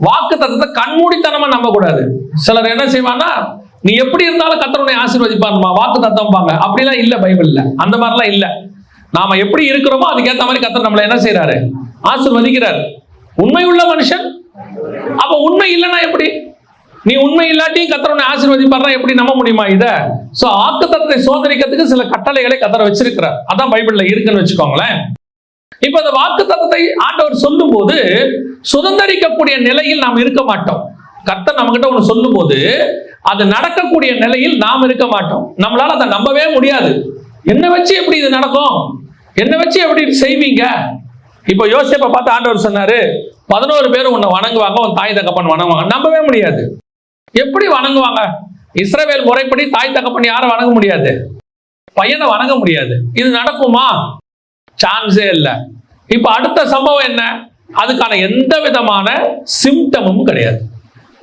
வாக்கு தத்தத்தை கண்மூடித்தனமா நம்ப கூடாது. சிலர் என்ன செய்வான்னா, நீ எப்படி இருந்தாலும் கர்த்தர் உன்னை ஆசீர்வதிப்பாருமா வாக்கு தத்தம் பாங்க. அப்படிலாம் இல்ல பைபிள்ல, அந்த மாதிரிலாம் இல்ல. நாம எப்படி இருக்கிறோமோ அதுக்கேற்ற மாதிரி கர்த்தர் நம்மளை என்ன செய்யறாரு, ஆசீர்வதிக்கிறார். உண்மை உள்ள மனுஷன். அப்ப உண்மை இல்லைன்னா எப்படி? நீ உண்மை இல்லாட்டி கர்த்தர் உன்னை ஆசீர்வதிப்பார்னா எப்படி நம்ப முடியுமா இத? சோ வாக்குத்தத்தத்தை சோதரிக்கிறதுக்கு சில கட்டளைகளை கர்த்தர் வச்சிருக்கிறார். அதான் பைபிள்ல இருக்குன்னு வச்சுக்கோங்களேன். இப்ப அந்த வாக்குத்தத்தத்தை ஆண்டவர் சொல்லும் போது சுதந்திரிக்கக்கூடிய நிலையில் நாம் இருக்க மாட்டோம். கர்த்தர் நம்ம கிட்ட ஒண்ணு சொல்லும் போது அது நடக்கக்கூடிய நிலையில் நாம் இருக்க மாட்டோம். நம்மளால அதை நம்பவே முடியாது. என்ன வச்சு எப்படி இது நடக்கும், என்ன வச்சு எப்படி செய்வீங்க? இப்ப யோசேப்பை பார்த்து ஆண்டவர் சொன்னாரு, 11 பேர் உன்னை வணங்குவாங்க, உன் தாய் தகப்பன் வணங்குவாங்க. நம்பவே முடியாது. எப்படி வணங்குவாங்க? இஸ்ரவேல் முறைப்படி தாய் தகப்பன் யாரும் வணங்க முடியாது, பையனை வணங்க முடியாது. இது நடக்குமா? சான்ஸே இல்லை. இப்ப அடுத்த சம்பவம் என்ன? அதுக்கான எந்த விதமான சிம்டமும் கிடையாது,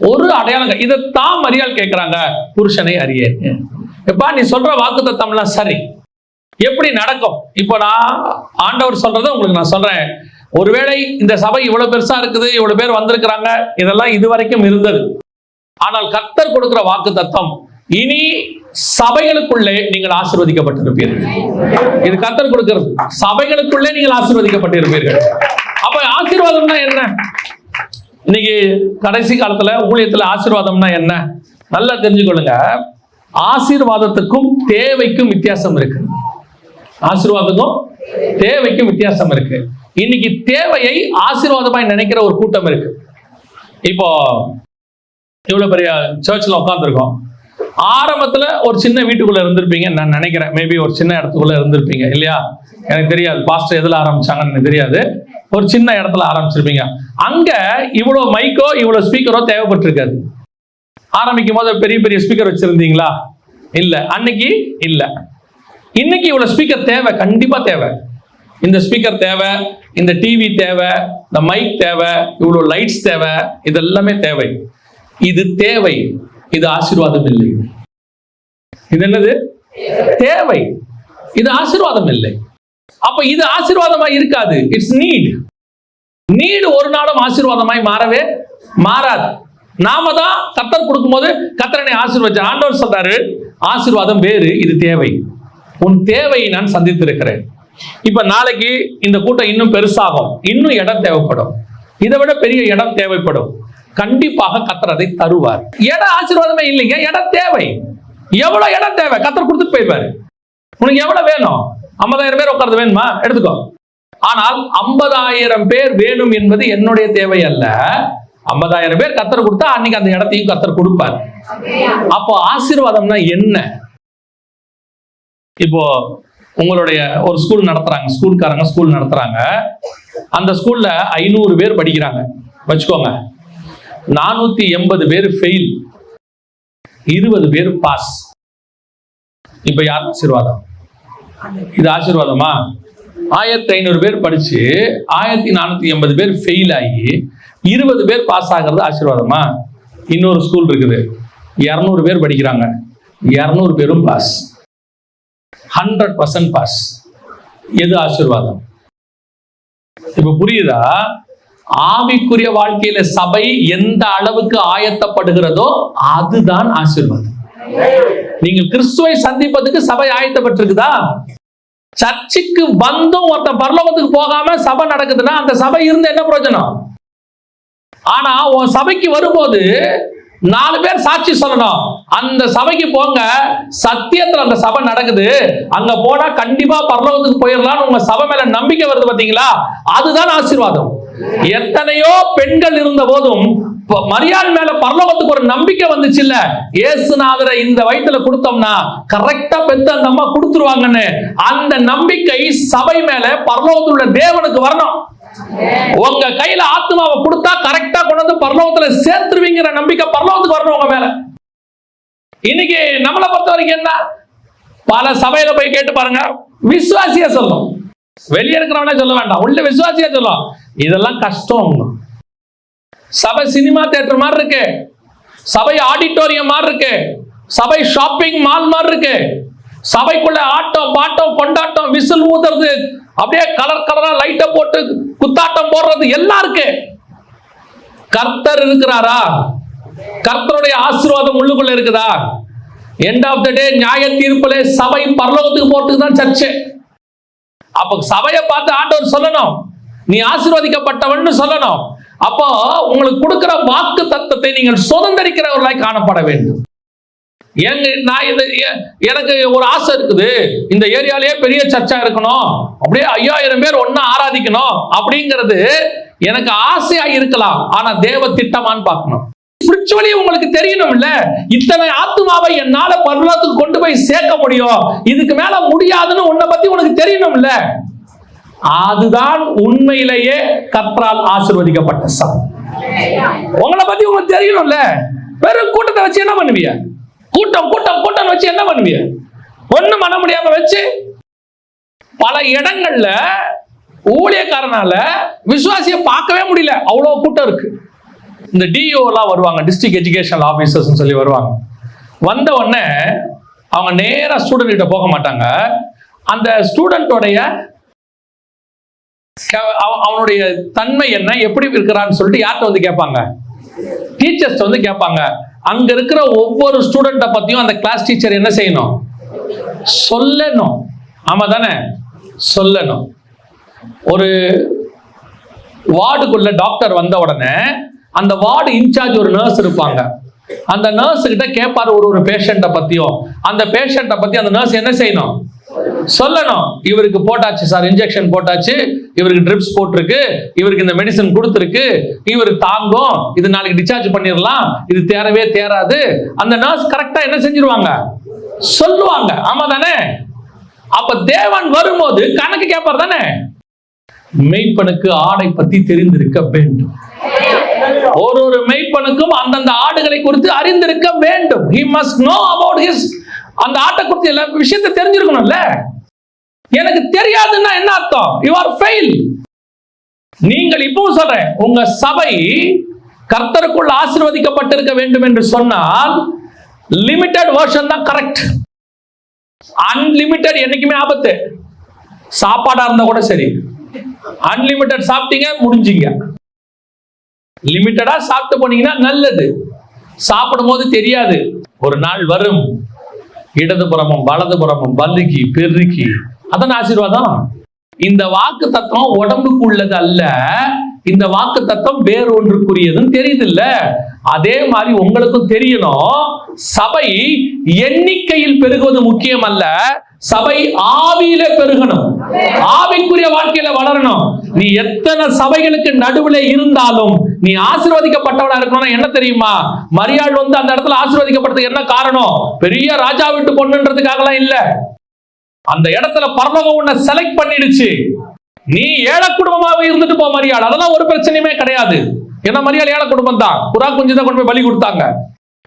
ஒரு அடையாளம். இதைத்தான் மரியாள் கேட்கிறாங்க, புருஷனை அறியேன். எப்பா நீ சொல்ற வாக்குத்தத்தம்லாம் சரி, எப்படி நடக்கும்? இப்போ நான் ஆண்டவர் சொல்றதை உங்களுக்கு நான் சொல்றேன். ஒருவேளை இந்த சபை இவ்வளவு பெருசா இருக்குது, இவ்வளவு பேர் வந்திருக்கிறாங்க, இதெல்லாம் இதுவரைக்கும் இருந்தது. ஆனால் கர்த்தர் கொடுக்கிற வாக்குத்தத்தம், இனி சபைகளுக்குள்ளே நீங்கள் ஆசீர்வதிக்கப்பட்டிருப்பீர்கள். இது கர்த்தர் கொடுக்கிறது. சபைகளுக்குள்ளே நீங்கள் ஆசீர்வதிக்கப்பட்டிருப்பீர்கள். அப்ப ஆசீர்வாதம்னா என்ன? இன்னைக்கு கடைசி காலத்துல ஊழியத்துல ஆசீர்வாதம்னா என்ன நல்லா தெரிஞ்சுக்கொள்ளுங்க. ஆசீர்வாதத்துக்கும் தேவைக்கும் வித்தியாசம் இருக்கு. ஆசீர்வாதத்துக்கும் தேவைக்கும் வித்தியாசம் இருக்கு. இன்னைக்கு தேவையை ஆசீர்வாதமாய் நினைக்கிற ஒரு கூட்டம் இருக்கு. இப்போ இவ்வளவு பெரிய சர்ச்சில் உட்காந்துருக்கோம். ஆரம்பத்துல ஒரு சின்ன வீட்டுக்குள்ள இருந்திருப்பீங்க நான் நினைக்கிறேன். மேபி ஒரு சின்ன இடத்துக்குள்ள இருந்திருப்பீங்க இல்லையா? எனக்கு தெரியாது பாஸ்டர் எதுல ஆரம்பிச்சாங்கன்னு எனக்கு தெரியாது. ஒரு சின்ன இடத்துல ஆரம்பிச்சிருப்பீங்க. அங்க இவ்வளவு மைக்கோ இவ்வளவு ஸ்பீக்கரோ தேவைப்பட்டிருக்காது. ஆரம்பிக்கும் போது பெரிய பெரிய ஸ்பீக்கர் வச்சிருந்தீங்களா? இல்ல, அன்னைக்கு இல்ல. இன்னைக்கு இவ்வளவு ஸ்பீக்கர் தேவை, கண்டிப்பா தேவை. இந்த ஸ்பீக்கர் தேவை, இந்த டிவி தேவை, இந்த மைக் தேவை, இவ்வளவு லைட்ஸ் தேவை, இது எல்லாமே தேவை. இது தேவை, இது ஆசீர்வாதம் இல்லை. இது என்னது? தேவை, இது ஆசீர்வாதம் இல்லை. அப்ப இது ஆசீர்வாதமாய் இருக்காது. It's NEET. நீடு ஒரு நாளும் ஆசீர்வாதமாய் மாறவே மாறாது. நாம தான் கர்த்தர் கொடுக்கும் போது கர்த்தரனை ஆசீர்வதிச்ச ஆண்டவர் சொல்றாரு, ஆசீர்வாதம் வேறு, இது தேவை. உன் தேவையை நான் சந்தித்திருக்கிறேன். இப்ப நாளைக்கு இந்த கூட்டம் இன்னும் பெருசாகும், இன்னும் இடம் தேவைப்படும், இதை விட பெரிய இடம் தேவைப்படும். கண்டிப்பாக கர்த்தர் அதை தருவார். இடம் ஆசீர்வாதமே இல்லைங்க, இடம் தேவை. எவ்வளவு இடம் தேவை கர்த்தர் கொடுத்துட்டு போயிருப்பாரு. உனக்கு எவ்வளவு வேணும்? 50,000 பேர் உட்கார்ந்து வேணுமா? எடுத்துக்கோ. ஆனால் 50,000 பேர் வேணும் என்பது என்னுடைய தேவை அல்ல. 50,000 பேர் கர்த்தர் கொடுத்தா அன்னைக்கு அந்த இடத்தையும் கர்த்தர் கொடுப்பார். அப்போ ஆசீர்வாதம்னா என்ன? இப்போ உங்களுடைய ஒரு ஸ்கூல் நடத்துறாங்க, ஸ்கூல்காரங்க ஸ்கூல் நடத்துறாங்க. அந்த ஸ்கூல்ல 500 பேர் படிக்கிறாங்க வச்சுக்கோங்க. 480 பேர் ஃபெயில், 20 பேர் பாஸ். இப்ப யார் ஆசீர்வாதம்? இது ஆசீர்வாதமா? 1500 பேர் படிச்சு 1480 பேர் ஃபெயில் ஆகி 20 பேர் பாஸ் ஆகிறது ஆசீர்வாதமா? இன்னொரு ஸ்கூல் இருக்குது, 200 பேர் படிக்கிறாங்க, 200 பேரும் பாஸ், 100% பாஸ். எது ஆசீர்வாதம்? இப்ப புரியுதா? ஆவிக்குரிய வாழ்க்கையில சபை எந்த அளவுக்கு ஆயத்தப்படுகிறதோ அதுதான் ஆசீர்வாதம். நீங்கள் கிறிஸ்துவை சந்திப்பதற்கு சபை ஆயத்தப்பட்டிருக்குதா? சர்ச்சுக்கு வந்தும் ஒருத்தன் பரலோகத்துக்கு போகாம சபை நடக்குதுன்னா அந்த சபை இருந்து என்ன பிரயோஜனம்? ஆனா உன் சபைக்கு வரும்போது 4 பேர் சாட்சி சொல்லணும். அந்த சபைக்கு போங்க, சத்தியத்துல அந்த சபை நடக்குது, அங்க போனா கண்டிப்பா பரலோகத்துக்கு போயிடலாம்னு உங்க சபை மேல நம்பிக்கை வருது பாத்தீங்களா? அதுதான் ஆசீர்வாதம். எத்தனையோ பெண்கள் இருந்த போதும் மரியாள் மேல பரலோகத்துக்கு ஒரு நம்பிக்கை வந்துச்சு இல்ல, இயேசுநாதரை இந்த வயித்துல கொடுத்தோம்னா கரெக்டா பெத்து அந்த அம்மா கொடுத்துருவாங்கன்னு அந்த நம்பிக்கை சபை மேல பரலோகத்தில் உள்ள தேவனுக்கு வரணும். உங்க கையில ஆத்மாவை கொடுத்தா கரெக்டா கொண்டு வந்து பரலோகத்துல சேர்த்துருவீங்கிற நம்பிக்கை பரலோகத்துக்கு வரணும் உங்க மேல. இன்னைக்கு நம்மளை பொறுத்த வரைக்கும் என்ன, பல சபையில போய் கேட்டு பாருங்க, விசுவாசியா சொல்லும், வெளியே இருக்கிறவனே சொல்ல வேண்டாம், உள்ள விசுவாசியா சொல்லும். இதெல்லாம் கஷ்டம். சபை சினிமா தியேட்டர் மாதிரி இருக்கு, சபை ஆடிட்டோரியம் மாதிரி இருக்கு, சபை ஷாப்பிங் மால் மாதிரி இருக்கு. சபைக்குள்ள ஆட்டம் பாட்டம் கொண்டாட்டம் விசில் ஊதுறது, அப்படியே கலர் கலரா லைட்டை போட்டு குத்தாட்டம் போடுறது எல்லாம் இருக்கு. கர்த்தர் இருக்கிறாரா? கர்த்தருடைய ஆசீர்வாதம் உள்ளுக்குள்ள இருக்குதா? எண்ட் ஆஃப் த டே நியாய தீர்ப்புல சபை பரலோகத்துக்கு போறதுக்கு தான் சர்ச்சை. அப்ப சபையை பார்த்து ஆண்டவர் சொல்லணும், நீ ஆசீர்வதிக்கப்பட்டவன்னு சொல்லணும். அப்போ உங்களுக்கு கொடுக்கிற வாக்கு தத்தத்தை நீங்கள் சுதந்திரிக்கிறவர்களாய் காணப்பட வேண்டும். எனக்கு ஒரு ஆசை இருக்குது, இந்த ஏரியாலேயே பெரிய சர்ச்சா இருக்கணும், அப்படியே 5000 பேர் ஒன்னா ஆராதிக்கணும் அப்படிங்கிறது எனக்கு ஆசையா இருக்கலாம். ஆனா தேவ திட்டமான்னு பார்க்கணும். ஸ்பிரிச்சுவலி உங்களுக்கு தெரியணும் இல்ல, இத்தனை ஆத்துமாவை என்னால பரலோகத்துக்கு கொண்டு போய் சேர்க்க முடியும், இதுக்கு மேல முடியாதுன்னு உன்னை பத்தி உனக்கு தெரியணும் இல்ல. அதுதான் உண்மையிலேயே கர்த்தரால் ஆசீர்வதிக்கப்பட்ட சபை. உங்களை பத்தி உங்களுக்கு தெரியணும்ல. வெறும் கூட்டத்தை வச்சு என்ன பண்ணுவீங்க? கூட்டம் கூட்டம் கூட்டம் வச்சு என்ன பண்ணுவீங்க? ஒண்ணும் பண்ண முடியாம வச்சு பல இடங்கள்ல ஊழியக்காரனால விசுவாசியை பார்க்கவே முடியல, அவ்வளவு கூட்டம் இருக்கு. இந்த டிஓ எல்லாம் வருவாங்க, டிஸ்ட்ரிக்ட் எஜுகேஷனல் ஆபீசர்ஸ் சொல்லி வருவாங்க. வந்த உடனே அவங்க நேரா ஸ்டூடெண்ட் கிட்ட போக மாட்டாங்க. அந்த ஸ்டூடெண்டோடைய அவனுடைய தன்மை என்ன, எப்படி இருக்கிறான்னு சொல்லிட்டு யார்கிட்ட வந்து கேட்பாங்க? டீச்சர்ஸ் வந்து கேட்பாங்க. அங்க இருக்கிற ஒவ்வொரு ஸ்டூடெண்ட்டை பத்தியும் அந்த கிளாஸ் டீச்சர் என்ன செய்யணும்? சொல்லணும். ஆமா தானே? சொல்லணும். ஒரு வார்டுக்குள்ள டாக்டர் வந்த உடனே அந்த வார்டு இன்சார்ஜ் ஒரு நர்ஸ் இருப்பாங்க. அந்த நர்ஸ் கிட்ட கேட்பாரு ஒரு பேஷண்ட்டை பத்தியும். அந்த பேஷண்ட்டை பத்தி அந்த நர்ஸ் என்ன செய்யணும்? சொல்லணும். இவருக்கு போட்டாச்சு சார், இன்ஜெக்ஷன் போட்டாச்சு, இவருக்கு ட்ரிப்ஸ் போட்டிருக்கு, இவருக்கு இந்த மெடிசன் கொடுத்துருக்கு, இவர் தாங்கும், இது நாளைக்கு டிஸ்சார்ஜ் பண்ணிடலாம், இது தேரவே தேராது. அந்த நர்ஸ் கரெக்டா என்ன செஞ்சிருவாங்க? சொல்லுவாங்க. ஆமா தானே? அப்ப தேவன் வரும்போது கணக்கு கேட்பார் தானே. மெய்ப்பனுக்கு ஆடை பத்தி தெரிந்திருக்க வேண்டும். ஒரு மெய்ப்பனுக்கும் அந்தந்த ஆடுகளை குறித்து அறிந்திருக்க வேண்டும். He must know about his, அந்த ஆட்டை குறித்து எல்லா விஷயத்தை தெரிஞ்சிருக்கணும்ல. எனக்கு தெரியாதுன்னா என்ன அர்த்தம்? You are fail. நீங்கள் இப்போ சொல்றேன், உங்க சபை கர்த்தருக்குள் ஆசீர்வதிக்கப்பட்டிருக்க வேண்டும் என்று சொன்னால் லிமிட்டட் வெர்ஷன் தான் கரெக்ட். அன்லிமிட்டட் என்னைக்குமே ஆபத்து. சாப்பாடா இருந்தா கூட சரி, அன்லிமிட்டட் சாப்பிட்டீங்க முடிஞ்சீங்க. லிமிட்டடா சாப்பிட்டு போனீங்கன்னா நல்லது. சாப்பிடும் போது தெரியாது, ஒரு நாள் வரும் இடதுபுறமும் வலதுபுறமும் பல்லுக்கி பெருக்கி, அதான் ஆசீர்வாதம். இந்த வாக்கு தத்துவம் உடம்புக்கு உள்ளது அல்ல, இந்த வாக்கு தத்துவம் வேறு ஒன்றுக்குரியதுன்னு தெரியுது இல்ல. அதே மாதிரி உங்களுக்கும் தெரியணும், சபை எண்ணிக்கையில் பெருகுவது முக்கியம் அல்ல, சபை ஆவியில பெருகணும், ஆவிக்குரிய வாழ்க்கையில வளரணும். நீ எத்தனை சபைகளுக்கு நடுவில் இருந்தாலும் நீ ஆசீர்வதிக்கப்பட்டவளா இருக்கணும்னா என்ன தெரியுமா? மரியாள் வந்து அந்த இடத்துல ஆசீர்வதிக்கப்பட்டதுக்கு என்ன காரணம்? பெரிய ராஜா வீட்டு பொண்ணுன்றதுக்காகலாம் இல்ல. அந்த இடத்துல பரலோகம் உன்னை செலக்ட் பண்ணிடுச்சு. நீ ஏழை குடும்பமாக இருந்துட்டு போ மரியாள், அதெல்லாம் ஒரு பிரச்சனையுமே கிடையாது. ஏன்னா மரியாள் ஏழை குடும்பம் தான், புறா குஞ்சு தான் கொண்டு போய் பலி கொடுத்தாங்க.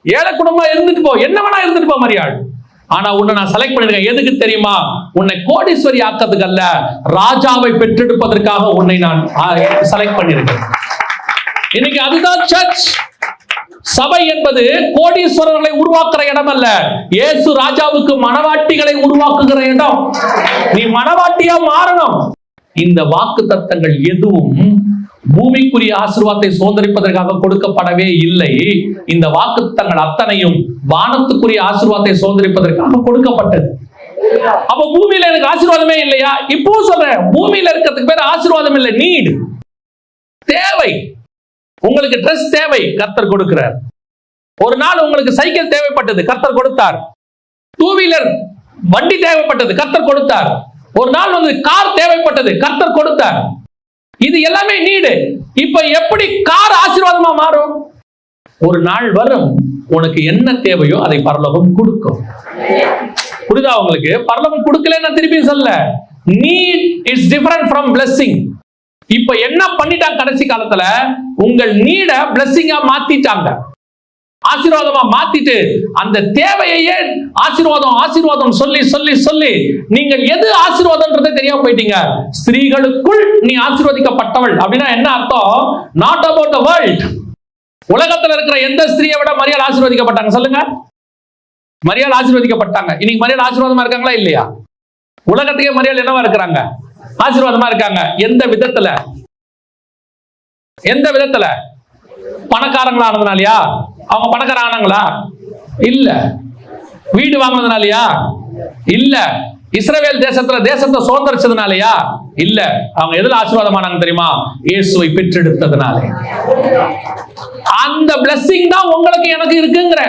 ஏழை குடும்பமா இருந்துட்டு போ, என்ன வேணா இருந்துட்டு போ மரியாள். ஆனா உன்னை நான் செலக்ட் பண்ணிருக்கேன். எதுக்கு தெரியுமா? உன்னை கோடீஸ்வரி ஆக்கிறதுக்கு அல்ல, ராஜாவை பெற்றெடுப்பதற்காக உன்னை நான் செலக்ட் பண்ணிருக்கேன். இன்னைக்கு அதுதான் சர்ச். சபை என்பது கோடீஸ்வரர்களை உருவாக்குற இடம் அல்ல, இயேசு ராஜாவுக்கு மனவாட்டிகளை உருவாக்குகிற இடம். நீ மனவாட்டியா மாறணும். இந்த வாக்கு தத்தங்கள் எதுவும் பூமிக்குரிய ஆசீர்வாதத்தை சுதந்திரிப்பதற்காக கொடுக்கப்படவே இல்லை. இந்த வாக்கு தத்தங்கள் அத்தனையும் வானத்துக்குரிய ஆசீர்வாதத்தை சுதந்திரிப்பதற்காக கொடுக்கப்பட்டது. அப்ப பூமியில எனக்கு ஆசீர்வாதமே இல்லையா? இப்போ சொல்றேன், பூமியில இருக்கிறதுக்கு பேர் ஆசீர்வாதம் இல்லை, நீட், தேவை. உங்களுக்கு ட்ரெஸ் தேவை, கர்த்தர் கொடுக்கிறார். ஒரு நாள் உங்களுக்கு சைக்கிள் தேவைப்பட்டது, கர்த்தர் கொடுத்தார். டூ வீலர் வண்டி தேவைப்பட்டது, கர்த்தர் கொடுத்தார். ஒரு நாள் வந்து கார் தேவைப்பட்டது, கர்த்தர் கொடுத்தார். இது எல்லாமே நீடு. இப்ப எப்படி கார் ஆசீர்வாதமா மாறும்? ஒரு நாள் வரும், உனக்கு என்ன தேவையோ அதை பரலோகம் கொடுக்கும். புரியுதா உங்களுக்கு? பரலோகம் கொடுக்கலன்னு திருப்பி சொல்ல, need is different from blessing. இப்ப என்ன பண்ணிட்டாங்க? கடைசி காலத்துல உங்கள் நீட blessing-ஆ மாத்திட்டாங்க, ஆசீர்வாதமா மாத்திட்டு அந்த தேவையே ஆசீர்வாதம் ஆசீர்வாதம் சொல்லி சொல்லி சொல்லி நீங்கள் எது ஆசீர்வாதம்ன்றதே தெரியாம போயிட்டீங்க. ஸ்திரீகளுக்குள் நீ ஆசீர்வதிக்கப்பட்டவள் அப்படின்னா என்ன அர்த்தம்? Not about the world. உலகத்துல இருக்கிற எந்த ஸ்திரீயை விட மரியாள் ஆசீர்வதிக்கப்பட்டாங்க சொல்லுங்க? மரியாள் ஆசீர்வதிக்கப்பட்டாங்க. இன்னைக்கு மரியாள் ஆசீர்வாதமா இருக்காங்களா இல்லையா? உலகத்துக்கே மரியாள் என்னவா இருக்கிறாங்க? ஆசீர்வாதமா இருக்காங்க. எந்த விதத்துல? எந்த விதத்துல? பணக்காரங்களானதுனாலயா? அவங்க பணக்காரங்க ஆனாங்களா? இல்ல. வீடு வாங்கினதுனாலயா? இல்ல. இஸ்ரவேல் தேசத்தை சுதந்திரிச்சதுனாலயா? இல்ல. அவங்க எதுல ஆசீர்வாதமானாங்க தெரியுமா? இயேசுவை பெற்றெடுத்ததுனாலே. அந்த blessing தான் உங்களுக்கு எனக்கு இருக்குங்கிற.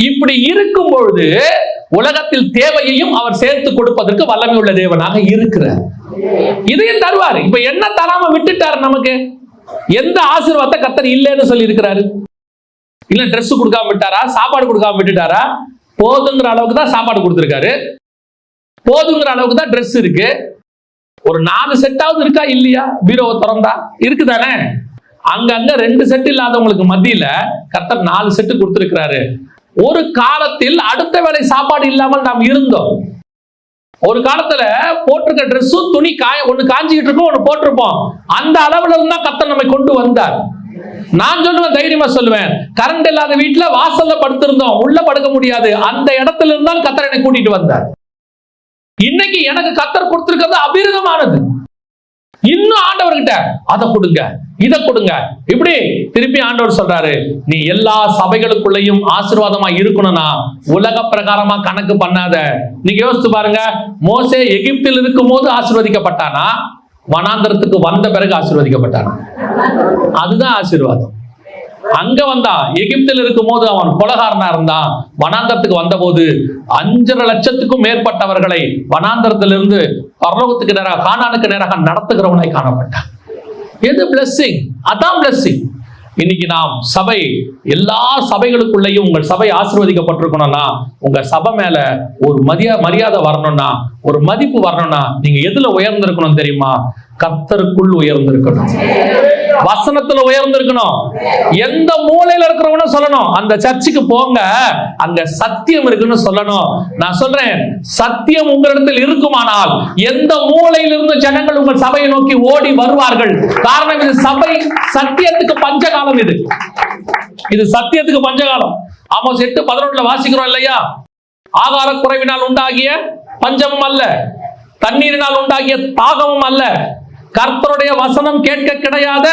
இப்படி இருக்கும் பொழுது உலகத்தில் தேவையையும் அவர் சேர்த்து கொடுப்பதற்கு வல்லமை உள்ள தேவனாக இருக்கிறார். இதையும் தருவாரு. இப்ப என்ன தராம விட்டுட்டாரு நமக்கு? எந்த ஆசீர்வாதத்தை கர்த்தர் இல்லைன்னு சொல்லி இருக்கிறாரு? இல்ல ட்ரெஸ் கொடுக்காம விட்டாரா? சாப்பாடு கொடுக்காம விட்டுட்டாரா? போதுங்கிற அளவுக்கு தான் சாப்பாடு கொடுத்திருக்காரு, போதுங்கிற அளவுக்கு தான் ட்ரெஸ் இருக்கு. ஒரு 4 செட்டாவது இருக்கா இல்லையா? பீரோவை திறந்தா இருக்குதானே? அங்கங்க 2 செட் இல்லாதவங்களுக்கு மத்தியில கர்த்தர் 4 செட்டு கொடுத்திருக்கிறாரு. ஒரு காலத்தில் அடுத்த வேளை சாப்பாடு இல்லாமல் நாம் இருந்தோம். ஒரு காலத்துல போட்டிருக்க ட்ரெஸ்ஸும் துணி ஒண்ணு காஞ்சிக்கிட்டு இருக்கும், ஒண்ணு போட்டிருப்போம். அந்த அளவுல இருந்தா கர்த்தர் நம்மை கொண்டு வந்தார். நான் சொல்லுவேன், தைரியமா சொல்லுவேன், கரண்ட் இல்லாத வீட்டுல வாசல்ல படுத்திருந்தோம், உள்ள படுக்க முடியாது. அந்த இடத்துல இருந்தால் கர்த்தர் என்னை கூட்டிட்டு வந்தார். இன்னைக்கு எனக்கு கர்த்தர் கொடுத்திருக்கிறது அபிரிதமானது. இன்னும் ஆண்டவர்கிட்ட அதை கொடுங்க, இதை கொடுங்க. இப்படி திருப்பி ஆண்டவர் சொல்றாரு, நீ எல்லா சபைகளுக்குள்ளேயும் ஆசீர்வாதமா இருக்கணும்னா உலக பிரகாரமா கணக்கு பண்ணாத. நீங்க யோசித்து பாருங்க, மோசே எகிப்தில் இருக்கும் போது ஆசீர்வதிக்கப்பட்டானா, வனாந்தரத்துக்கு வந்த பிறகு ஆசீர்வதிக்கப்பட்டானா? அதுதான் ஆசீர்வாதம். அங்க வந்தான், எகிப்தில் இருக்கும் போது அவன் கொலகாரனா இருந்தான். வனாந்தரத்துக்கு வந்த போது 5.5 லட்சத்துக்கும் மேற்பட்டவர்களை வனாந்தரத்திலிருந்து பரலோகத்துக்கு நேராக, கானானுக்கு நேராக நடத்துகிறவனாய் காணப்பட்டான். எது blessing? அதான் blessing. இன்னைக்கு நாம் சபை, எல்லா சபைகளுக்குள்ளேயும் உங்கள் சபை ஆசீர்வதிக்கப்பட்டிருக்கணும்னா, உங்க சபை மேல ஒரு மரியாதை வரணும்னா, ஒரு மதிப்பு வரணும்னா, நீங்க எதுல உயர்ந்திருக்கணும் தெரியுமா? கர்த்தருக்குள் உயர்ந்திருக்கணும், வசனத்துல உயர்ந்திருக்கணும். எந்த மூலையில இருக்கிறவனும் சொல்லணும், அந்த சர்ச்சுக்கு போங்க, அங்க சத்தியம் இருக்குன்னு சொல்லணும். நான் சொல்றேன், சத்தியம் உங்களிடத்தில் இருக்குமானால் எந்த மூலையில் இருந்து ஜனங்கள் உங்கள் சபையை நோக்கி ஓடி வருவார்கள். காரணம், இது சபை சத்தியத்துக்கு பஞ்சகாலம். இது சத்தியத்துக்கு பஞ்சகாலம். ஆமோஸ் 8:11 வாசிக்கிறோம் இல்லையா? ஆகார குறைவினால் உண்டாகிய பஞ்சமும் அல்ல, தண்ணீரினால் உண்டாகிய தாகமும் அல்ல, கர்த்தருடைய வசனம் கேட்க கிடையாத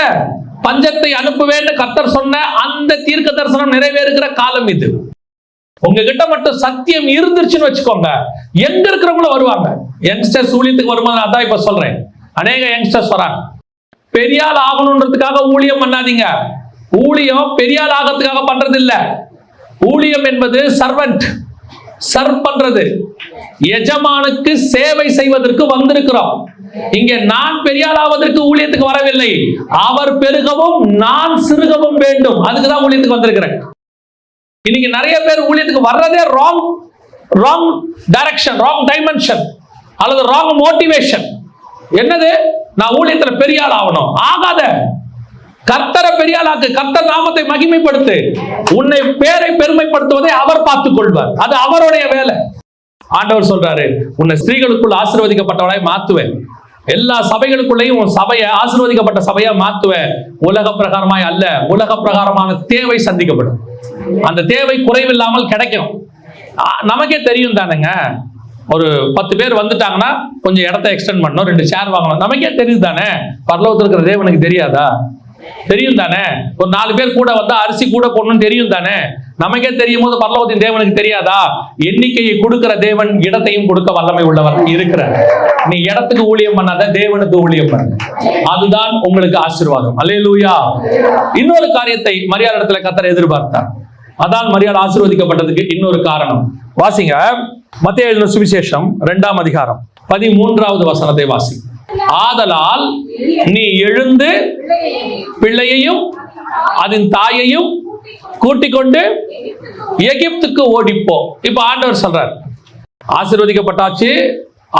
பஞ்சத்தை அனுப்புவேன்னு கர்த்தர் சொன்ன அந்த தீர்க்க தரிசனம் நிறைவேறுகிற காலம் இது. உங்ககிட்ட மட்டும் சத்தியம் இருந்துருச்சுன்னு வச்சுக்கோங்க, எங்க இருக்கிறவங்களும் வருவாங்க. யங்ஸ்டர்ஸ் ஊழியத்துக்கு வரும்போது அதான் இப்ப சொல்றேன், அநேக யங்ஸ்டர்ஸ் வராங்க. பெரியாள் ஆகணுன்றதுக்காக ஊழியம் பண்ணாதீங்க. ஊழியம் பெரியாள் ஆகிறதுக்காக பண்றது இல்ல. ஊழியம் என்பது சர்வெண்ட், சர்வ் பண்றது. எஜமானுக்கு சேவை செய்வதற்கு வந்திருக்கிறோம். இங்க நான் பெரியாளாவதற்கு ஊழியத்துக்கு வரவில்லை. அவர் பெருகவும் நான் சிறுகவும் வேண்டும், அதுக்குதான் ஊழியத்துக்கு வந்திருக்கிறேன். இன்னைக்கு நிறைய பேர் ஊழியத்துக்கு வர்றதே ராங் டைரக்ஷன், ராங் டைமென்ஷன் அல்லது ராங் மோட்டிவேஷன். என்னது? நான் ஊழியத்துல பெரியாள் ஆகணும். ஆகாத. கர்த்தரை பெரியாளாக்கு, கர்த்தர் நாமத்தை மகிமைப்படுத்து. உன்னை பேரை பெருமைப்படுத்துவதை அவர் பார்த்துக் கொள்வார், அது அவருடைய வேலை. ஆண்டவர் சொல்றாரு, உன்னை ஸ்திரீகளுக்குள் ஆசீர்வதிக்கப்பட்டவளாய் மாத்துவேன். எல்லா சபைகளுக்குள்ளேயும் உன் சபையை ஆசீர்வதிக்கப்பட்ட சபையா மாத்துவேன். உலக பிரகாரமாய் அல்ல, உலக பிரகாரமான தேவை சந்திக்கப்படும். அந்த தேவை குறைவில்லாமல் கிடைக்கும். நமக்கே தெரியும் தானுங்க, ஒரு 10 பேர் வந்துட்டாங்கன்னா கொஞ்சம் இடத்தை எக்ஸ்டெண்ட் பண்ணணும், 2 சேர் வாங்கணும். நமக்கே தெரியும் தானே. பரலோகத்தில் இருக்கிற தேவனுக்கு தெரியாதா? தெரியும் தானே. ஒரு 4 பேர் கூட வந்தா அரிசி கூட போடணும்னு தெரியும் தானே. நமக்கே தெரியும் போது பரலோகத்தின் தேவனுக்கு தெரியாதா? எண்ணிக்கையை கொடுக்கிற தேவன் இடத்தையும் கொடுக்க வல்லமை உள்ளவர் இருக்கிறார். நீ இடத்துக்கு ஊழியம் பண்ணாத, தேவனுக்கு ஊழியம் பண்ண. அதுதான் உங்களுக்கு ஆசீர்வாதம். அல்லேலூயா. இன்னொரு காரியத்தை மரியாள் இடத்துல கர்த்தர் எதிர்பார்த்தார். அதான் மரியாள் ஆசீர்வதிக்கப்பட்டதுக்கு இன்னொரு காரணம். வாசிங்க, மத்தேயு எழுதின சுவிசேஷம் 2ஆம் அதிகாரம் 13வது வசனத்தை வாசி. ஆதலால் நீ எழுந்து பிள்ளையையும் அதன் தாயையும் கூட்டிக் கொண்டு எகிப்துக்கு ஓடிப்போ. இப்ப ஆண்டவர் சொல்றார், ஆசீர்வதிக்கப்பட்டாச்சு,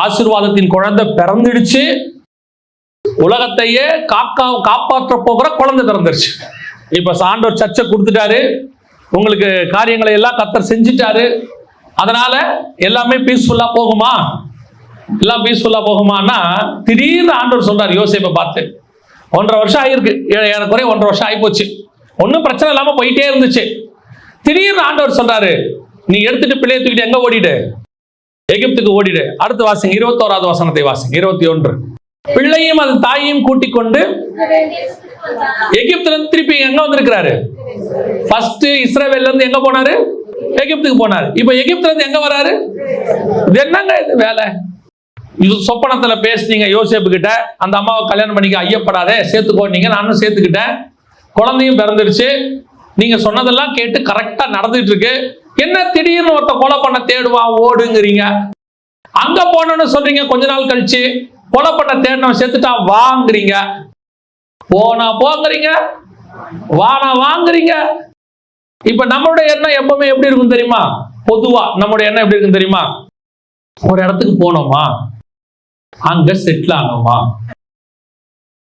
ஆசீர்வாதத்தின் குழந்தை பிறந்துடுச்சு, உலகத்தையே காப்பாற்ற போகிற குழந்தை பிறந்துருச்சு. இப்ப ஆண்டவர் சர்ச்சை கொடுத்துட்டாரு, உங்களுக்கு காரியங்களை எல்லாம் கர்த்தர் செஞ்சுட்டாரு. அதனால எல்லாமே பீஸ்ஃபுல்லா போகுமா? எல்லாம் பீஸ்ஃபுல்லா போகுமான்னா, திடீர்னு ஆண்டவர் சொல்றாரு யோசேப்பை பார்த்து, 1.5 வருஷம் ஆயிருக்கு, ஏறக்குறைய 1.5 வருஷம் ஆயிப்போச்சு, ஒன்னும் பிரச்சனை இல்லாம போயிட்டே இருந்துச்சு. திடீர்னு ஆண்டவர் சொல்றாரு, நீ எடுத்துட்டு பிள்ளையை தூக்கிட்டு எங்க ஓடிடு? எகிப்துக்கு ஓடிடு. அடுத்து வாசிங்க, 21வது வசனத்தை வாசிங்க. 21. பிள்ளையும் அது தாயையும் கூட்டிக் கொண்டு எகிப்துல இருந்து திருப்பி எங்க வந்திருக்கிறாரு? ஃபர்ஸ்ட் இஸ்ரவேல்ல இருந்து எங்க போனாரு? எகிப்துக்கு போனாரு. இப்ப எகிப்துல இருந்து எங்க வராரு? இது என்னங்க இது வேலை? இது சொப்பனத்துல பேசுனீங்க யோசேப்பு கிட்ட, அந்த அம்மாவை கல்யாணம் பண்ணிக்க ஐயப்படாதே சேர்த்துக்கோனீங்க, நானும் சேர்த்துக்கிட்டேன், குழந்தையும் பிறந்துருச்சு, நீங்க சொன்னதெல்லாம் கேட்டு கரெக்டா நடந்துட்டு இருக்கு. என்ன திடீர்னு ஒருத்த கொலை பண்ண தேடுவான் ஓடுங்கிறீங்க, அங்க போனோன்னு சொல்றீங்க, கொஞ்ச நாள் கழிச்சு கொலை பண்ண தேடினவன் செத்துட்டா வாங்குறீங்க, போனா போங்கிறீங்க, வானா வாங்குறீங்க. இப்ப நம்மளுடைய எண்ணம் எப்பவுமே எப்படி இருக்கும் தெரியுமா? பொதுவா நம்மளுடைய எண்ணம் எப்படி இருக்கும் தெரியுமா? ஒரு இடத்துக்கு போனோமா, அங்க செட்டில் ஆனோமா,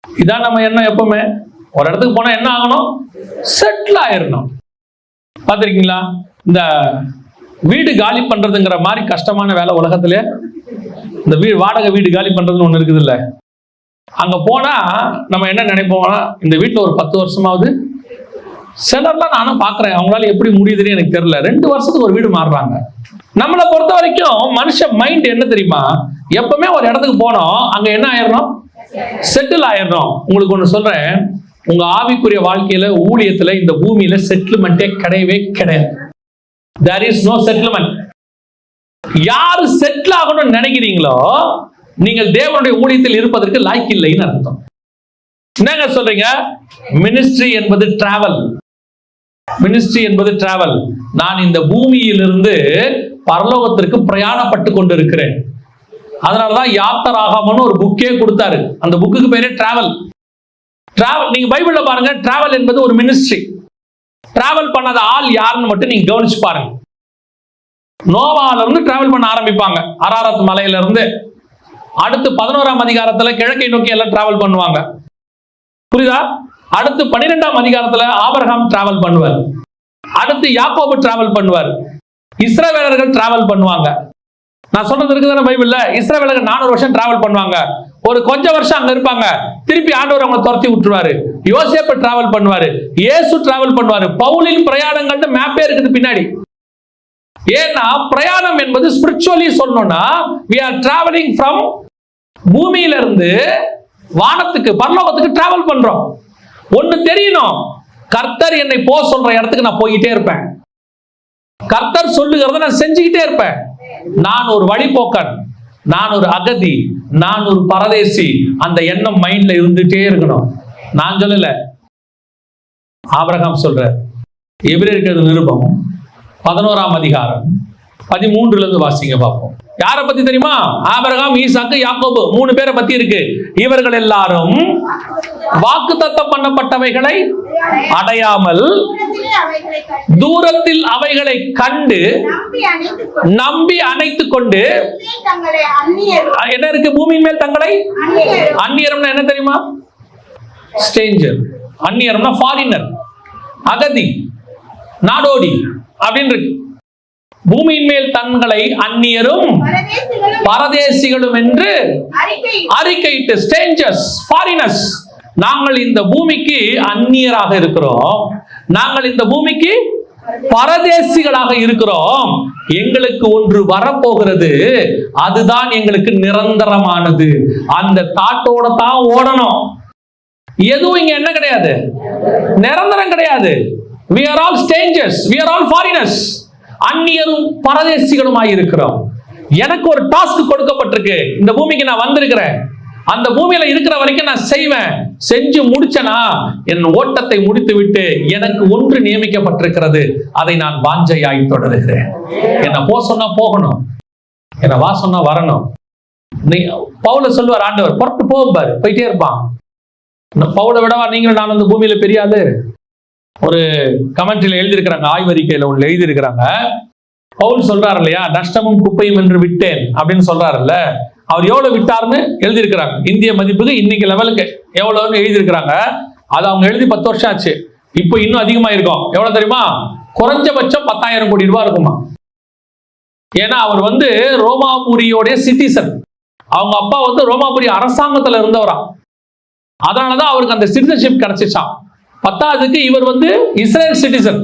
இதான் நம்ம எண்ணம் எப்பவுமே. ஒரு இடத்துக்கு போனா என்ன ஆகணும்? செட்டில் ஆயிடணும். பார்த்திருக்கீங்களா? இந்த வீடு காலி பண்றதுங்கிற மாதிரி கஷ்டமான வேலை உலகத்திலே இந்த வாடகை வீடு காலி பண்றதுன்னு ஒண்ணு இருக்குது இல்ல, அங்க போனா நம்ம என்ன நினைப்போம்னா, இந்த வீட்டுல ஒரு 10 வருஷமாவது, சிலர்லாம் நானும் பாக்குறேன், அவங்களால எப்படி முடியுதுன்னு எனக்கு தெரியல, 2 வருஷத்துக்கு ஒரு வீடு மாறுறாங்க. நம்மளை பொறுத்த வரைக்கும் மனுஷ மைண்ட் என்ன தெரியுமா? எப்பவுமே ஒரு இடத்துக்கு போனோம், அங்க என்ன ஆயிடணும்? செட்டில் ஆயிடணும். உங்களுக்கு ஒண்ணு சொல்றேன், உங்க ஆவிக்குரிய வாழ்க்கையில, ஊழியத்துல, இந்த பூமியில செட்டில்மெண்டே கிடையவே கிடையாது. there is no settlement. யாரு செட்டில் ஆகணும்னு நினைக்கிறீங்களோ நீங்கள் தேவனுடைய ஊழியத்தில் இருப்பதற்கு லாய்க்கு இல்லைன்னு அர்த்தம். என்னங்க சொல்றீங்க? மினிஸ்ட்ரி என்பது டிராவல். மினிஸ்ட்ரி என்பது டிராவல். நான் இந்த பூமியிலிருந்து பரலோகத்திற்கு பிரயாணப்பட்டு கொண்டிருக்கிறேன். அதனாலதான் யாத்திராகமம்னு ஒரு புக்கே கொடுத்தாரு. அந்த புக்குக்கு பேரே டிராவல். டிராவல் நீங்க பைபிள்ல பாருங்க, டிராவல் என்பது ஒரு மினிஸ்ட்ரி. டிராவல் பண்ணாத ஆள் யாருன்னு மட்டும் நீங்க கவனிச்சு பாருங்க. நோவால இருந்து டிராவல் பண்ண ஆரம்பிப்பாங்க, அராரத் மலையில இருந்து. அடுத்து 11ஆம் அதிகாரத்துல கிழக்கை நோக்கி எல்லாம் டிராவல் பண்ணுவாங்க, புரியுதா? அடுத்து 12ஆம் அதிகாரத்துல ஆபிரகாம் டிராவல் பண்ணுவார். அடுத்து யாக்கோபு டிராவல் பண்ணுவார். இஸ்ரவேலர்கள் டிராவல் பண்ணுவாங்க. நான் சொல்றது இருக்குதானே பைபிள்ல? இஸ்ரவேலர்கள் 400 வருஷம் டிராவல் பண்ணுவாங்க. ஒரு கொஞ்ச வருஷம் அங்க இருப்பாங்க, திருப்பி ஆண்டவர் அவங்களை துரத்தி விட்டுருவாரு. யோசேப்பு டிராவல் பண்ணுவாரு, இயேசு டிராவல் பண்ணுவாரு. பவுலின் பிரயாணங்கள்னு மேப்பே இருக்குது பின்னாடி. ஏன்னா பிரயாணம் என்பது ஸ்பிரிச்சுவலி சொல்லணும்னா we are traveling from பூமியில இருந்து வானத்துக்கு, பரலோகத்துக்கு டிராவல் பண்றோம். ஒண்ணு தெரியணும், கர்த்தர் என்னை போ சொல்ற இடத்துக்கு நான் போய்கிட்டே இருப்பேன். கர்த்தர் சொல்லுகிறத நான் செஞ்சுக்கிட்டே இருப்பேன். நான் ஒரு வழிபோக்கன், நான் ஒரு அகதி, நான் ஒரு பரதேசி, அந்த எண்ணம் மைண்ட்ல இருந்துட்டே இருக்கணும். நான் சொல்லல, ஆபிரகாம் சொல்ற. எபிரேயர் நிருபம் 11ஆம் அதிகாரம் 13 இருந்து வாசிங்க பார்ப்போம். யாரை பத்தி தெரியுமா? ஆபிரகாம், ஈசாக்கு, யாக்கோபு 3 பேரை பத்தி இருக்கு. இவர்கள் எல்லாரும் வாக்குத்தத்தம் பண்ணப்பட்டவைகளை அடையாமல் தூரத்தில் அவைகளை கண்டு நம்பி அணைத்துக் கொண்டு என்ன இருக்கு? பூமியின் மேல் தங்களை அந்நியர்னா என்ன தெரியுமா? ஸ்ட்ரேஞ்சர். அந்நியர்னா ஃபாரினர், அகதி, நாடோடி அப்படின்னு இருக்கு. பூமியின் மேல் தங்களை அந்நியரும் பரதேசிகளும் என்று அறிக்கையிட்டு, ஸ்ட்ரேஞ்சர்ஸ், ஃபாரினர்ஸ். நாங்கள் இந்த பூமிக்கு அந்நியராக இருக்கிறோம், நாங்கள் இந்த பூமிக்கு பரதேசிகளாக இருக்கிறோம். எங்களுக்கு ஒன்று வரப்போகிறது, அதுதான் எங்களுக்கு நிரந்தரமானது. அந்த தாட்டோட தான் ஓடணும். எதுவும் இங்க என்ன கிடையாது, நிரந்தரம் கிடையாது. we are all strangers, we are all foreigners. அந்நியரும் பரதேசிகளுமாய் இருக்கிறோம். எனக்கு ஒரு டாஸ்க் கொடுக்கப்பட்டிருக்கு, இந்த பூமிக்கு நான் வந்திருக்கிறேன். அந்த பூமியில இருக்கிற வரைக்கும் நான் செய்வேன். செஞ்சு முடிச்சனா என் ஓட்டத்தை முடித்து விட்டு எனக்கு ஒன்று நியமிக்கப்பட்டிருக்கிறது, அதை நான் வாஞ்சையாய் தொடருகிறேன். என்ன போ சொன்னா போகணும், என்ன வா சொன்னா வரணும். பவுல சொல்லுவார் ஆண்டவர், புறப்பட்டு போவாரு, போயிட்டே இருப்பான். பவுல விடவா நீங்களும் நான் அந்த பூமியில பெரிய ஆளு? ஒரு கமெண்ட்ரியில எழுதியிருக்கிறாங்க, ஆய்வறிக்கையில ஒன்று எழுதியிருக்கிறாங்க. பவுல் சொல்றாரு இல்லையா, நஷ்டமும் குப்பையும் என்று விட்டேன் அப்படின்னு சொல்றாருல்ல. அவர் எவ்வளவு விட்டார்னு எழுதியிருக்கிறாங்க. இந்திய மதிப்புக்கு இன்னைக்கு லெவலுக்கு எவ்வளவுன்னு எழுதியிருக்கிறாங்க. அது அவங்க எழுதி 10 வருஷம் ஆச்சு. இப்போ இன்னும் அதிகமா இருக்கும். எவ்வளவு தெரியுமா? குறைஞ்சபட்சம் 10,000 கோடி ரூபாய் இருக்குமா. ஏன்னா அவர் ரோமாபுரியோடைய சிட்டிசன். அவங்க அப்பா ரோமாபுரி அரசாங்கத்துல இருந்தவரா. அதனாலதான் அவருக்கு அந்த சிட்டிசன்ஷிப் கிடைச்சிச்சான். 10ஆவதுக்கு இவர் இஸ்ரேல் சிட்டிசன்,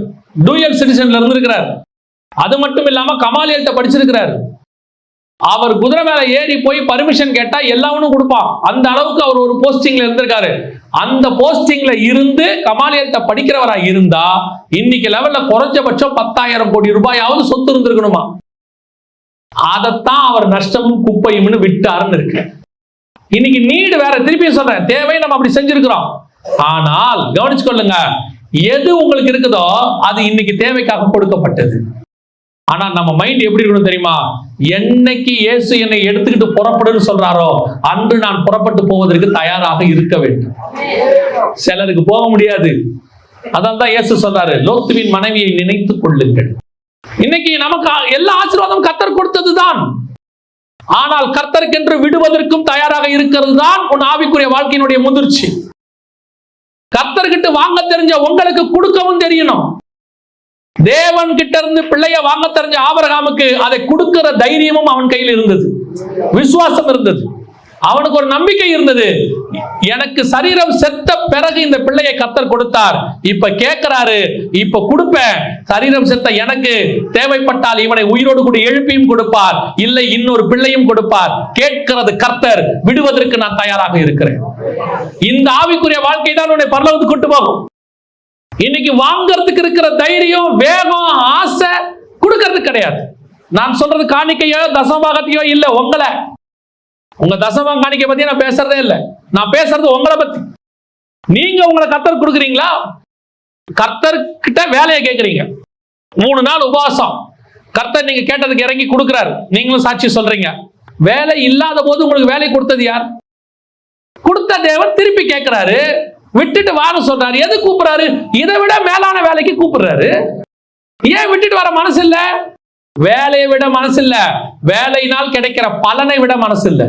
டூயல் சிட்டிசன்ல இருந்திருக்கிறார். அது மட்டும் இல்லாம கமாலியல்ட்ட படிச்சிருக்கிறார். அவர் குதிரை மேல ஏறி போய் பர்மிஷன் கேட்டா எல்லாவனும் கொடுப்பான். அந்த அளவுக்கு அவர் ஒரு போஸ்டிங்ல இருந்திருக்காரு. அந்த போஸ்டிங்ல இருந்து கமாலியல்ட்ட படிக்கிறவரா இருந்தா இன்னைக்கு லெவல்ல குறைஞ்சபட்சம் 10,000 கோடி ரூபாயாவது சொத்து இருந்திருக்கணுமா. அதைத்தான் அவர் நஷ்டமும் குப்பையும்னு விட்டாருன்னு இருக்கு. இன்னைக்கு நீடு வேற. திருப்பி சொல்றேன், தேவை நம்ம அப்படி செஞ்சிருக்கிறோம். ஆனால் கவனிச்சுக்கொள்ளுங்க, எது உங்களுக்கு இருக்குதோ அது இன்னைக்கு தேவைக்காக கொடுக்கப்பட்டது. ஆனா நம்ம மைண்ட் எப்படி இருக்கணும் தெரியுமா? என்னைக்கு இயேசு என்னை எடுத்துக்கிட்டு புறப்படுன்னு சொல்றாரோ அன்று நான் புறப்பட்டு போவதற்கு தயாராக இருக்க வேண்டும். சிலருக்கு போக முடியாது. அதான் தான் இயேசு சொல்றாரு, லோத்துவின் மனைவியை நினைத்துக் கொள்ளுங்கள். இன்னைக்கு நமக்கு எல்லா ஆசீர்வாதம் கர்த்தர் கொடுத்ததுதான். ஆனால் கர்த்தருக்கென்று விடுவதற்கும் தயாராக இருக்கிறது தான் உன் ஆவிக்குரிய வாழ்க்கையினுடைய முதிர்ச்சி. கர்த்தர்கிட்ட வாங்க தெரிஞ்ச உங்களுக்கு கொடுக்கவும் தெரியணும். தேவன் கிட்ட இருந்து பிள்ளைய வாங்க தெரிஞ்ச ஆபிரகாமுக்கு அதை கொடுக்கிற தைரியமும் அவன் கையில் இருந்தது, விசுவாசம் இருந்தது, அவனுக்கு ஒரு நம்பிக்கை இருந்தது. எனக்கு சரீரம் செத்த பிறகு இந்த பிள்ளையை கர்த்தர் கொடுத்தார். இப்ப கேட்கிறாரு, இப்ப கொடுப்பேன். சரீரம் செத்த எனக்கு தேவைப்பட்டால் இவனை உயிரோடு கூட எழுப்பியும் கொடுப்பார், இல்லை இன்னொரு பிள்ளையும் கொடுப்பார். கேட்கிறது கர்த்தர், விடுவதற்கு நான் தயாராக இருக்கிறேன். இந்த ஆவிக்குரிய வாழ்க்கை தான் உன்னை பரலோகத்துக்கு கொண்டு போகும். இன்னைக்கு வாங்கறதுக்கு இருக்கிற தைரியம், வேகம், ஆசை கொடுக்கறது கிடையாது. நான் சொல்றது காணிக்கையோ தசமபாகத்தையோ இல்ல, உங்களை உங்க தசமம் காணிக்கை பத்தி நான் பேசுறதே இல்லை. நான் பேசுறது உங்களை பத்தி. நீங்க உங்களை கர்த்தர் கொடுக்குறீங்களா? கர்த்தர் கிட்ட வேலையை கேட்கறீங்க. 3 நாள் உபவாசம், கர்த்தர் நீங்க கேட்டதுக்கு இறங்கி கொடுக்கிறார். நீங்களும் சாட்சி சொல்றீங்க. வேலை இல்லாத போது உங்களுக்கு வேலை கொடுத்தது யார்? கொடுத்த தேவன் திருப்பி கேட்கிறாரு, விட்டுட்டு வார சொல்றாரு. எது கூப்பிடுறாரு? இதை விட மேலான வேலைக்கு கூப்பிடுறாரு. ஏன் விட்டுட்டு வர மனசு இல்ல? வேலையை விட மனசு இல்ல, வேலையினால் கிடைக்கிற பலனை விட மனசு இல்ல.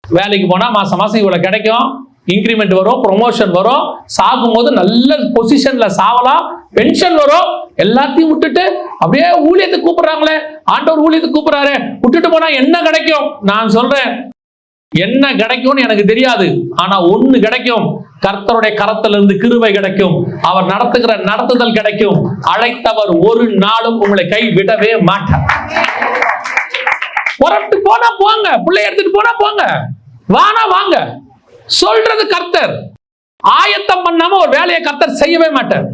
வேலைக்கு போனா மாசம் மாசம் இவ்வளவு கிடைக்கும், இன்கிரிமெண்ட் வரும், ப்ரொமோஷன் வரும், சாகும் போது நல்ல பொசிஷன்ல சாவலாம், பென்ஷன் வரும். எல்லாத்தையும் விட்டுட்டு அப்படியே ஊழியத்துக்கு கூப்பிடுறாங்களே, ஆண்டவர் ஊழியத்துக்கு கூப்பிடுறாரு, விட்டுட்டு போனா என்ன கிடைக்கும்? நான் சொல்றேன், என்ன கிடைக்கும்னு எனக்கு தெரியாது. ஆனா ஒண்ணு கிடைக்கும், கர்த்தருடைய கரத்திலிருந்து கிருபை கிடைக்கும், அவர் நடத்துகிற நடத்துதல் கிடைக்கும். அழைத்தவர் ஒரு நாளும் உங்களை கை விடவே மாட்டார். புறப்பட்டு போனா போங்க, பிள்ளை எடுத்துட்டு போனா போங்க, வானா வாங்க சொல்றது கர்த்தர். ஆயத்தம் பண்ணாம ஒரு வேலையை கர்த்தர் செய்யவே மாட்டார்.